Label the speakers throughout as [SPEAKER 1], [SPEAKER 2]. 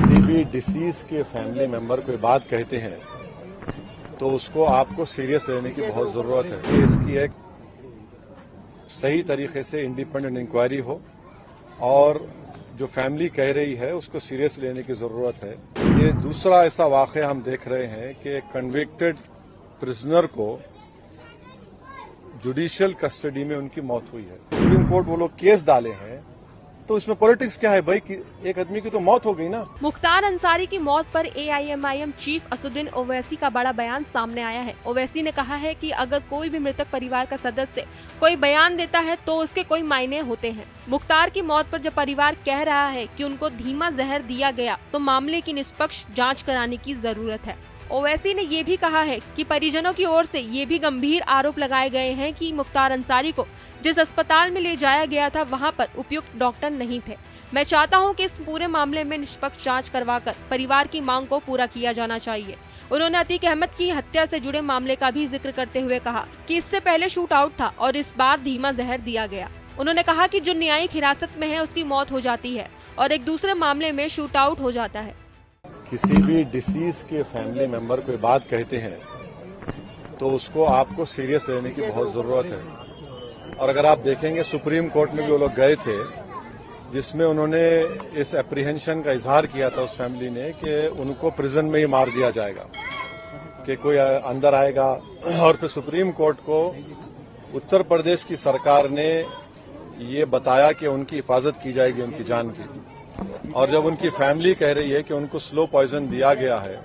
[SPEAKER 1] किसी भी डिसीज के फैमिली मेंबर कोई बात कहते हैं तो उसको आपको सीरियस लेने की बहुत जरूरत है कि इसकी एक सही तरीके से इंडिपेंडेंट इंक्वायरी हो और जो फैमिली कह रही है उसको सीरियस लेने की जरूरत है। ये दूसरा ऐसा वाकया हम देख रहे हैं कि एक कन्विक्टेड प्रिजनर को जुडिशियल कस्टडी में उनकी मौत हुई है। सुप्रीम कोर्ट वो लोग केस डाले हैं तो इसमें पॉलिटिक्स क्या है भाई, कि एक आदमी की तो मौत हो गई ना।
[SPEAKER 2] मुख्तार अंसारी की मौत पर AIMIM चीफ असुद्दीन ओवैसी का बड़ा बयान सामने आया है। ओवैसी ने कहा है कि अगर कोई भी मृतक परिवार का सदस्य कोई बयान देता है तो उसके कोई मायने होते हैं। मुख्तार की मौत पर जब परिवार कह रहा है कि उनको धीमा जहर दिया गया तो मामले की निष्पक्ष जाँच कराने की जरूरत है। ओवैसी ने ये भी कहा है कि परिजनों की ओर से ये भी गंभीर आरोप लगाए गए हैं कि मुख्तार अंसारी को जिस अस्पताल में ले जाया गया था वहां पर उपयुक्त डॉक्टर नहीं थे। मैं चाहता हूं कि इस पूरे मामले में निष्पक्ष जांच करवाकर परिवार की मांग को पूरा किया जाना चाहिए। उन्होंने अतीक अहमद की हत्या से जुड़े मामले का भी जिक्र करते हुए कहा कि इससे पहले शूट आउट था और इस बार धीमा जहर दिया गया। उन्होंने कहा कि जो न्यायिक हिरासत में है उसकी मौत हो जाती है और एक दूसरे मामले में शूट आउट हो जाता है।
[SPEAKER 1] किसी भी डिसीज के फैमिली मेंबर कोई बात कहते हैं तो उसको आपको सीरियस लेने की बहुत जरूरत है। और अगर आप देखेंगे सुप्रीम कोर्ट में भी वो लोग गए थे जिसमें उन्होंने इस एप्रीहेंशन का इजहार किया था उस फैमिली ने कि उनको प्रिजन में ही मार दिया जाएगा, कि कोई अंदर आएगा। और फिर सुप्रीम कोर्ट को उत्तर प्रदेश की सरकार ने ये बताया कि उनकी हिफाजत की जाएगी उनकी जान की। और जब उनकी फैमिली कह रही है कि उनको स्लो पॉइजन दिया गया है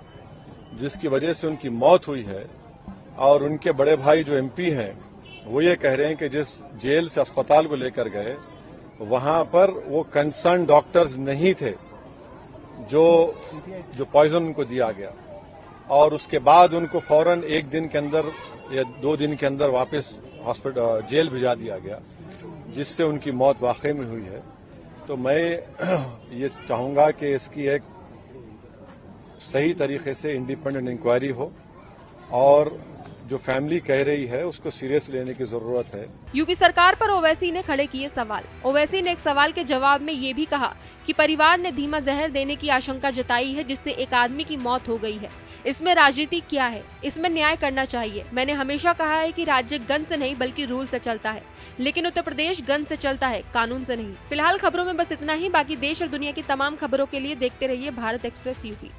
[SPEAKER 1] जिसकी वजह से उनकी मौत हुई है, और उनके बड़े भाई जो MP हैं वो ये कह रहे हैं कि जिस जेल से अस्पताल को लेकर गए वहां पर वो कंसर्न डॉक्टर्स नहीं थे जो पॉइजन उनको दिया गया, और उसके बाद उनको फौरन एक दिन के अंदर या 2 दिन के अंदर वापस हॉस्पिटल जेल भिजा दिया गया, जिससे उनकी मौत वाकई में हुई है। तो मैं ये चाहूंगा कि इसकी एक सही तरीके से इंडिपेंडेंट इंक्वायरी हो और जो फैमिली कह रही है उसको सीरियस लेने की जरूरत है।
[SPEAKER 2] यूपी सरकार पर ओवैसी ने खड़े किए सवाल। ओवैसी ने एक सवाल के जवाब में ये भी कहा कि परिवार ने धीमा जहर देने की आशंका जताई है जिससे एक आदमी की मौत हो गई है। इसमें राजनीति क्या है? इसमें न्याय करना चाहिए। मैंने हमेशा कहा है कि राज्य गन से नहीं बल्कि रूल से चलता है, लेकिन उत्तर प्रदेश गन से चलता है, कानून से नहीं। फिलहाल खबरों में बस इतना ही। बाकी देश और दुनिया की तमाम खबरों के लिए देखते रहिए भारत एक्सप्रेस यूपी।